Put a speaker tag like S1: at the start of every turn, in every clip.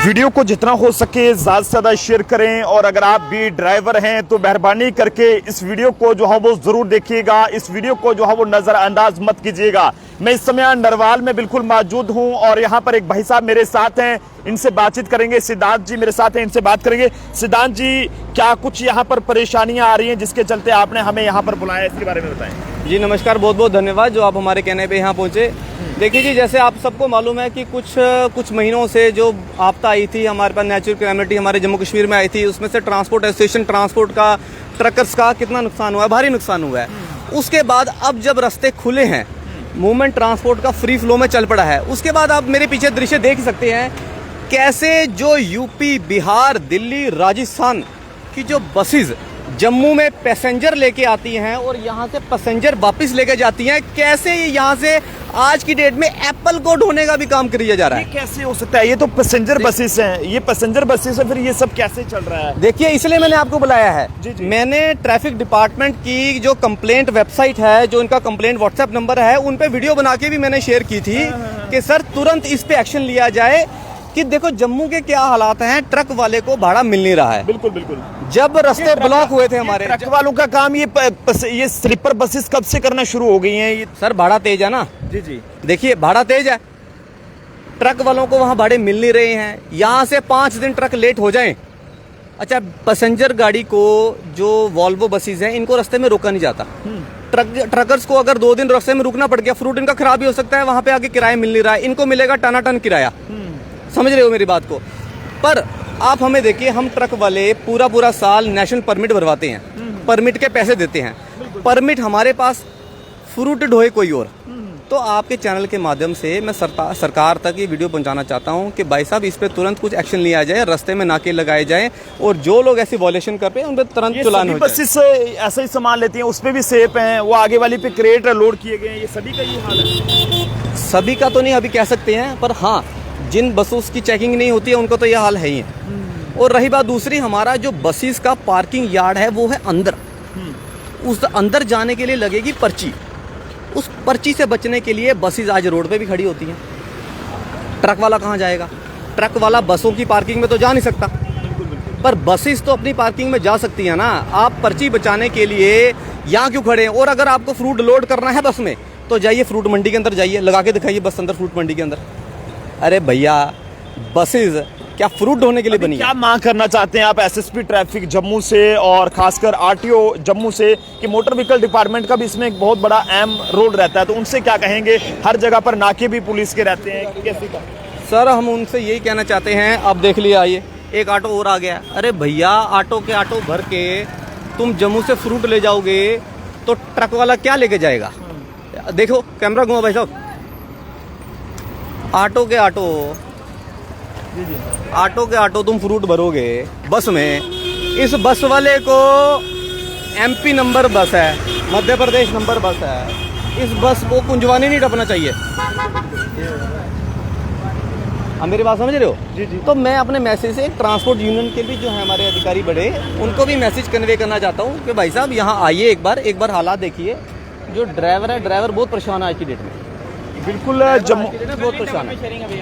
S1: Video को जितना हो सके ज़्यादा से ज़्यादा शेयर करें और अगर आप भी ड्राइवर हैं तो मेहरबानी करके इस वीडियो को जो है वो ज़रूर देखिएगा। इस वीडियो को जो है वो नज़रअंदाज मत कीजिएगा। मैं इस समय नरवाल में बिल्कुल मौजूद हूं और यहाँ पर एक भाई साहब मेरे साथ हैं, इनसे बातचीत करेंगे। सिद्धांत जी मेरे साथ हैं, इनसे बात करेंगे। सिद्धांत जी, क्या कुछ यहाँ पर परेशानियाँ आ रही हैं जिसके चलते आपने हमें यहाँ पर बुलाया, इसके बारे में बताएं।
S2: जी नमस्कार, बहुत बहुत धन्यवाद जो आप हमारे कहने पे यहाँ पहुँचे। देखिए जी, जैसे आप सबको मालूम है कि कुछ महीनों से जो आपदा आई थी हमारे पास, नेचुरल कैलेमिटी हमारे जम्मू कश्मीर में आई थी, उसमें से ट्रांसपोर्ट एसोसिएशन ट्रांसपोर्ट का, ट्रकर्स का कितना नुकसान हुआ है, भारी नुकसान हुआ है। उसके बाद अब जब रास्ते खुले हैं, मूवमेंट ट्रांसपोर्ट का फ्री फ्लो में चल पड़ा है, उसके बाद आप मेरे पीछे दृश्य देख सकते हैं कैसे जो यूपी, बिहार, दिल्ली, राजस्थान की जो बसेस जम्मू में पैसेंजर लेके आती हैं और यहाँ से पैसेंजर वापस लेके जाती हैं, कैसे ये यहाँ से आज की डेट में एप्पल को ढोने का भी काम किया जा रहा है।
S1: ये कैसे हो सकता है? ये तो पैसेंजर बसेस हैं, ये पैसेंजर बसेस है, फिर ये सब कैसे चल रहा है?
S2: देखिए, इसलिए मैंने आपको बुलाया है।
S1: जी।
S2: मैंने ट्रैफिक डिपार्टमेंट की जो कंप्लेंट वेबसाइट है, जो इनका कंप्लेंट व्हाट्सएप नंबर है, उन पे वीडियो बना के भी मैंने शेयर की थी कि सर तुरंत इस पे एक्शन लिया जाए कि देखो जम्मू के क्या हालात हैं, ट्रक वाले को भाड़ा मिल नहीं रहा है।
S1: बिल्कुल बिल्कुल।
S2: जब रास्ते ब्लॉक हुए थे हमारे,
S1: ट्रक वालों का काम ये स्लीपर बसेस कब से करना शुरू हो गई हैं? ये
S2: सर भाड़ा तेज है ना।
S1: जी।
S2: देखिए भाड़ा तेज है, ट्रक वालों को वहां भाड़े मिल नहीं रहे हैं। यहाँ से 5 दिन ट्रक लेट हो जाएं, अच्छा पैसेंजर गाड़ी को जो वॉल्वो बसेस हैं इनको रास्ते में रोका नहीं जाता। ट्रकर्स को अगर 2 दिन रास्ते में रुकना पड़ गया, फ्रूट इनका खराब भी हो सकता है, वहां पे आगे किराया मिल नहीं रहा है, इनको मिलेगा टनाटन किराया। समझ रहे हो मेरी बात को? पर आप हमें देखिए, हम ट्रक वाले पूरा साल नेशनल परमिट भरवाते हैं, परमिट के पैसे देते हैं, परमिट हमारे पास, फ्रूट ढोए कोई और। तो आपके चैनल के माध्यम से मैं सरकार तक ये वीडियो पहुंचाना चाहता हूं कि भाई साहब इस पे तुरंत कुछ एक्शन लिया जाए, रास्ते में नाके लगाए जाएं और जो लोग ऐसी वॉयलेशन कर रहे हैं उन पे तुरंत चालान हो जाए।
S1: बसेस ऐसा ही सामान लेती हैं, उस पे भी सेफ हैं, वो आगे वाली पे क्रेट लोड किए गए हैं, ये सभी का ये हाल है?
S2: सभी का तो नहीं अभी कह सकते हैं, पर हाँ जिन बसों की चेकिंग नहीं होती है उनको तो यह हाल है ही है। और रही बात दूसरी, हमारा जो बसेस का पार्किंग यार्ड है वो है अंदर, उस अंदर जाने के लिए लगेगी पर्ची। उस पर्ची से बचने के लिए बसेस आज रोड पे भी खड़ी होती हैं। ट्रक वाला कहाँ जाएगा? ट्रक वाला बसों की पार्किंग में तो जा नहीं सकता, पर बसेस तो अपनी पार्किंग में जा सकती है ना। आप पर्ची बचाने के लिए यहाँ क्यों खड़े हैं? और अगर आपको फ्रूट लोड करना है बस में तो जाइए फ्रूट मंडी के अंदर, जाइए लगा के दिखाइए बस अंदर, फ्रूट मंडी के अंदर। अरे भैया, बसेस क्या फ्रूट ढोने के लिए बनी है?
S1: क्या मांग करना चाहते हैं आप एसएसपी ट्रैफिक जम्मू से और खासकर आरटीओ जम्मू से कि मोटर व्हीकल डिपार्टमेंट का भी इसमें एक बहुत बड़ा अहम रोल रहता है, तो उनसे क्या कहेंगे? हर जगह पर नाके भी पुलिस के रहते हैं, कैसे का?
S2: सर हम उनसे यही कहना चाहते हैं, अब देख लिया, आइए एक ऑटो और आ गया। अरे भैया, ऑटो भर के तुम जम्मू से फ्रूट ले जाओगे तो ट्रक वाला क्या लेके जाएगा? देखो कैमरा घुमा भाई साहब, ऑटो के ऑटो तुम फ्रूट भरोगे बस में। इस बस वाले को एमपी नंबर बस है, मध्य प्रदेश नंबर बस है, इस बस को कुंजवानी नहीं टपना चाहिए। आप मेरी बात समझ रहे हो?
S1: जी।
S2: तो मैं अपने मैसेज से ट्रांसपोर्ट यूनियन के भी जो है हमारे अधिकारी बड़े, उनको भी मैसेज कन्वे करना चाहता हूँ कि भाई साहब यहाँ आइए, एक बार हालात देखिए। जो ड्राइवर है, ड्राइवर बहुत परेशान है आज की डेट में।
S1: बिल्कुल,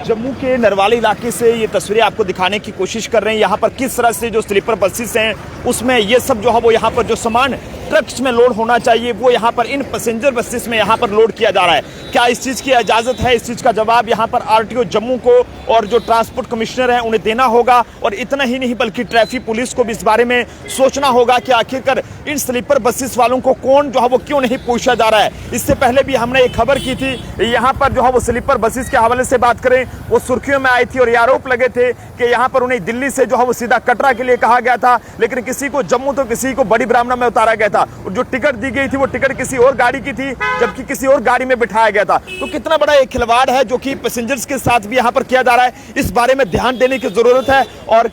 S1: जम्मू के नरवाल इलाके से ये तस्वीरें आपको दिखाने की कोशिश कर रहे हैं। यहाँ पर किस तरह से जो स्लीपर बसेस हैं उसमें ये सब जो है वो यहाँ पर जो सामान ट्रक्स में लोड होना चाहिए वो यहाँ पर इन पैसेंजर बसेस में यहाँ पर लोड किया जा रहा है। क्या इस चीज़ की इजाज़त है? इस चीज़ का जवाब यहाँ पर आरटीओ जम्मू को और जो ट्रांसपोर्ट कमिश्नर हैं उन्हें देना होगा। और इतना ही नहीं बल्कि ट्रैफिक पुलिस को भी इस बारे में सोचना होगा कि आखिरकार इन स्लीपर बसेस वालों को कौन जो है वो क्यों नहीं पूछा जा रहा है। इससे पहले भी हमने एक खबर की थी, यहाँ पर जो है वो स्लीपर बसेस के हवाले से बात करें, वो सुर्खियों में आई थी और ये आरोप लगे थे कि यहाँ पर उन्हें दिल्ली से जो है वो सीधा कटरा के लिए कहा गया था, लेकिन किसी को जम्मू तो किसी को बड़ी ब्राह्मणा में उतारा गया था। जो टिकट दी गई थी वो टिकट किसी और गाड़ी की थी, जबकि किसी और गाड़ी में बिठाया गया था। तो कितना बड़ा एक खिलवाड़ है जो कि पैसेंजर्स के साथ भी यहाँ पर किया जा रहा है, इस बारे में ध्यान देने की जरूरत है। और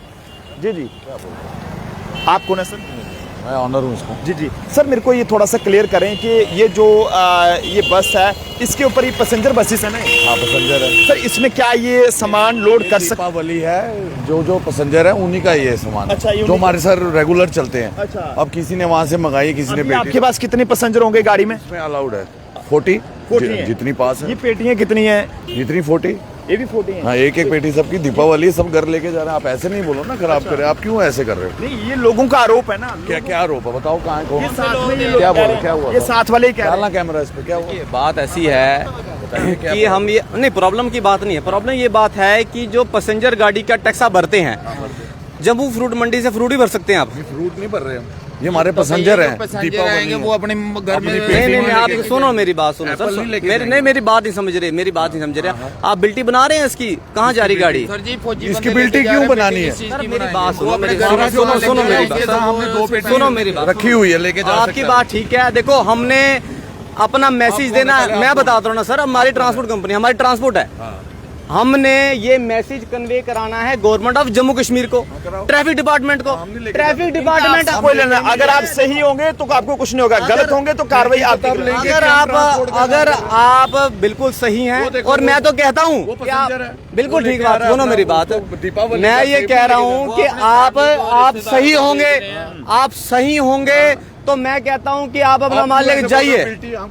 S1: जी आप कौन है सर?
S3: मैं ऑनर हूँ इसका।
S1: जी सर, मेरे को ये थोड़ा सा क्लियर करें कि ये जो ये बस है इसके ऊपर ये पैसेंजर बसेस है ना?
S3: हाँ पैसेंजर है
S1: सर। इसमें क्या ये सामान लोड कर सकते?
S3: दीपावली है, जो पैसेंजर है उन्हीं का ये सामान।
S1: अच्छा,
S3: जो हमारे सर रेगुलर चलते हैं।
S1: अच्छा।
S3: अब किसी ने वहाँ से मंगाई, किसी ने पेटी।
S1: आपके पास कितने पैसेंजर होंगे गाड़ी में?
S3: इसमें अलाउड है 40 जितनी पास है।
S1: ये पेटियां कितनी है?
S3: जितनी 40
S1: ये भी फोटे हैं।
S3: हाँ, एक एक पेटी सबकी दीपावली, सब घर लेके जा रहे हैं। आप ऐसे नहीं बोलो ना, खराब करे। आप क्यों ऐसे कर रहे हो?
S1: नहीं, ये लोगों का आरोप है ना।
S3: क्या क्या आरोप है, बताओ कहाँ कौन?
S1: ये साथ में ये लोग
S3: क्या
S1: कह
S3: बोल
S1: रहे हैं।
S3: क्या हुआ?
S1: ये साथ वाले ही कह रहे
S3: डालना कैमरा इस पे, क्या हुआ?
S2: ये बात ऐसी है कि हम ये नहीं, प्रॉब्लम की बात नहीं है। प्रॉब्लम ये बात है कि जो पैसेंजर गाड़ी का टैक्स आप भरते हैं, जम्मू फ्रूट मंडी से फ्रूट ही भर सकते हैं आप।
S3: फ्रूट नहीं भर रहे हम, ये हमारे पैसेंजर हैं।
S4: आएंगे वो अपने घर में
S2: नहीं, आप सुनो मेरी बात, सुनो सर। मेरी बात नहीं समझ रहे, मेरी बात नहीं समझ रहे। आप बिल्टी बना रहे हैं इसकी, कहाँ जा रही गाड़ी?
S4: सर जी फौजी
S3: इसकी बिल्टी क्यों बनानी है?
S2: सर मेरी बात सुनो,
S4: अपने
S2: मेरी
S4: घर
S2: बात
S4: में
S2: सुनो, सुनो मेरी
S4: लेके
S2: बात,
S4: हमने 2 पेटी
S2: सुनो मेरी बात
S3: रखी हुई है, लेके जा
S2: आपकी बात ठीक है। देखो हमने अपना मैसेज देना है, मैं बताता हूँ ना सर, हमारी ट्रांसपोर्ट कंपनी, हमारी ट्रांसपोर्ट है, हमने ये मैसेज कन्वे कराना है गवर्नमेंट ऑफ जम्मू कश्मीर को, ट्रैफिक डिपार्टमेंट को। ट्रैफिक डिपार्टमेंट
S1: कोई लेना, अगर आप सही होंगे तो आपको कुछ नहीं होगा, गलत होंगे तो कार्रवाई आपकी करेंगे।
S2: अगर आप बिल्कुल सही हैं, और मैं तो कहता हूँ कि आप बिल्कुल ठीक बात, सुनो मेरी बात, मैं ये कह रहा हूँ कि आप सही होंगे, आप सही होंगे तो मैं कहता हूं कि आप अपना माल लेके जाइए।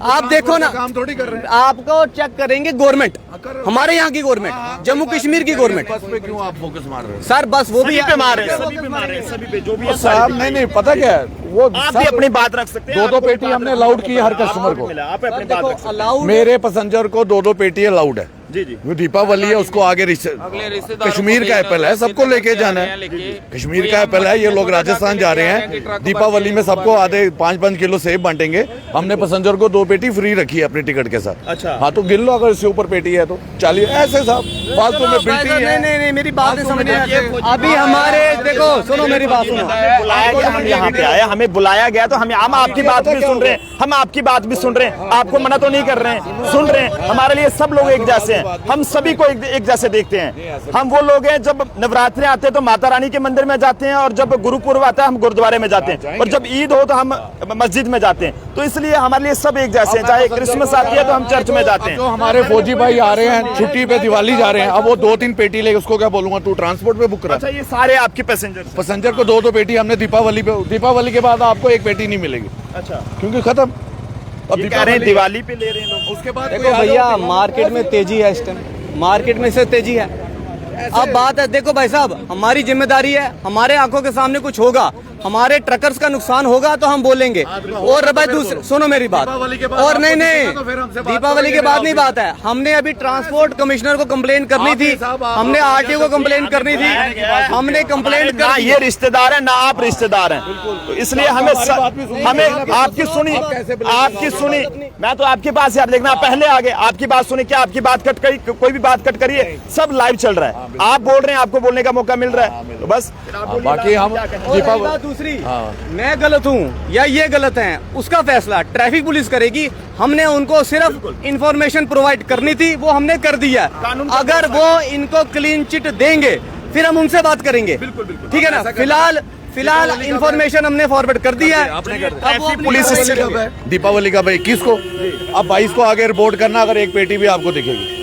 S2: आप देखो ना,
S3: काम थोड़ी कर रहे हैं।
S2: आपको चेक करेंगे गवर्नमेंट, हमारे यहाँ की गवर्नमेंट, जम्मू कश्मीर की गवर्नमेंट।
S3: बस पे क्यों आप फोकस मार रहे हो?
S2: सर बस वो भी
S1: सभी पे मार रहे हैं, सभी पे मार रहे हैं, सभी पे जो भी है
S3: साहब नहीं, पता क्या है वो,
S1: आप भी अपनी बात रख सकते हैं।
S3: 2-2 पेटी हमने अलाउड की हर कस्टमर को।
S1: आप अपनी बात रख सकते हैं।
S2: अलाउड,
S3: मेरे पैसेंजर को 2-2 पेटी अलाउड है।
S1: जी जी,
S3: वो दीपावली है, उसको आगे कश्मीर का एप्पल है, सबको लेके जाना है। कश्मीर का एप्पल है, ये लोग राजस्थान जा रहे हैं, दीपावली में सबको आधे 5-5 किलो सेब बांटेंगे। हमने पैसेंजर को 2 पेटी फ्री रखी है अपने टिकट के साथ।
S1: अच्छा।
S3: हाँ, तो गिन लो, अगर इससे ऊपर पेटी है तो 40 ऐसे साहब फालतू में बिल्टी है।
S2: नहीं, मेरी बात नहीं समझ रहे। अभी हमारे देखो, सुनो मेरी बात सुनो,
S1: बुलाया गया, हम यहाँ पे आए, हमें बुलाया गया तो हम आपकी बात भी सुन रहे हैं, हम आपकी बात भी सुन रहे हैं, आपको मना तो नहीं कर रहे हैं, सुन रहे हैं। हमारे लिए सब लोग एक जैसे हैं, हम सभी को एक जैसे देखते हैं। हम वो लोग हैं, जब नवरात्रे आते हैं तो माता रानी के मंदिर में जाते हैं, और जब गुरुपुरब आता है हम गुरुद्वारे में जाते हैं, और जब ईद हो तो हम मस्जिद में जाते हैं। तो इसलिए हमारे लिए सब एक जैसे हैं। चाहे क्रिसमस आती है तो हम चर्च में जाते हैं।
S3: जो हमारे फौजी भाई आ रहे हैं छुट्टी पे, दिवाली जा रहे हैं, अब वो 2-3 पेटी लेके, उसको क्या बोलूंगा, तू ट्रांसपोर्ट पे बुक करा।
S1: अच्छा, ये सारे आपके पैसेंजर?
S3: पैसेंजर को 2-2 पेटी हमने दीपावली के बाद आपको 1 पेटी नहीं मिलेगी।
S1: अच्छा,
S3: क्योंकि खत्म। अब
S1: ये कह रहे हैं दिवाली पे ले रहे हैं लोग।
S3: उसके बाद
S2: देखो भैया, मार्केट में तेजी है, इस टाइम मार्केट में से तेजी है। अब बात है, देखो भाई साहब, हमारी जिम्मेदारी है, हमारे आंखों के सामने कुछ होगा, हमारे ट्रकर्स का नुकसान होगा तो हम बोलेंगे। और भाई दूसरे, सुनो मेरी बात, और नहीं, दीपावली के बाद नहीं बात है। हमने अभी ट्रांसपोर्ट कमिश्नर को कंप्लेन करनी थी, हमने आरटीओ को कंप्लेन करनी थी, हमने कंप्लेन
S1: ना
S2: कर,
S1: ये रिश्तेदार है ना आप रिश्तेदार हैं, तो इसलिए हमें आपकी सुनी। मैं तो आपके पास यार, देखना पहले आगे आपकी बात सुनी, क्या आपकी बात कट करी? कोई भी बात कट करिए, सब लाइव चल रहा है, आप बोल रहे हैं, आपको बोलने का मौका मिल रहा है, तो बस
S3: बाकी हम
S2: और दूसरी, मैं गलत हूँ या ये गलत है, उसका फैसला ट्रैफिक पुलिस करेगी। हमने उनको सिर्फ इंफॉर्मेशन प्रोवाइड करनी थी, वो हमने कर दिया। अगर वो इनको क्लीन चिट देंगे फिर हम उनसे बात करेंगे, ठीक है ना? फिलहाल इंफॉर्मेशन हमने फॉरवर्ड कर दिया है।
S1: ट्रैफिक पुलिस
S3: दीपावली का 21 को, अब 22 को आगे रिपोर्ट करना, अगर 1 पेटी भी आपको दिखेगी।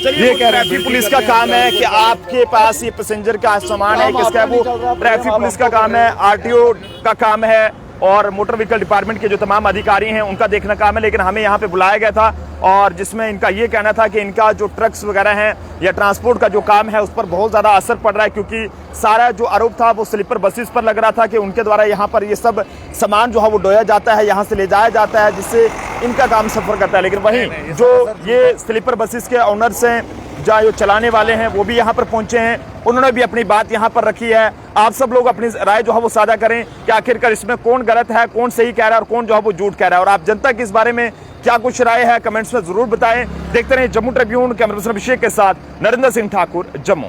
S1: ये कह रहे हैं पुलिस का काम है कि आपके पास ये पैसेंजर का सामान है, किसका है? वो ट्रैफिक पुलिस का काम है, आरटीओ का काम है, और मोटर व्हीकल डिपार्टमेंट के जो तमाम अधिकारी हैं उनका देखना काम है। लेकिन हमें यहाँ पे बुलाया गया था, और जिसमें इनका ये कहना था कि इनका जो ट्रक्स वगैरह हैं या ट्रांसपोर्ट का जो काम है उस पर बहुत ज़्यादा असर पड़ रहा है, क्योंकि सारा जो आरोप था वो स्लीपर बसेस पर लग रहा था कि उनके द्वारा यहाँ पर ये सब सामान जो है वो ढोया जाता है, यहाँ से ले जाया जाता है, जिससे इनका काम सफर करता है। लेकिन वहीं जो ये स्लीपर बसेस के ऑनर्स हैं, जहाँ जो चलाने वाले हैं, वो भी यहाँ पर पहुंचे हैं, उन्होंने भी अपनी बात यहाँ पर रखी है। आप सब लोग अपनी राय जो है वो साझा करें कि आखिरकार इसमें कौन गलत है, कौन सही कह रहा है और कौन जो है वो झूठ कह रहा है, और आप जनता की इस बारे में क्या कुछ राय है कमेंट्स में जरूर बताएं। देखते रहे जम्मू ट्रिब्यून, कैमरा पर्सन अभिषेक के साथ नरेंद्र सिंह ठाकुर, जम्मू।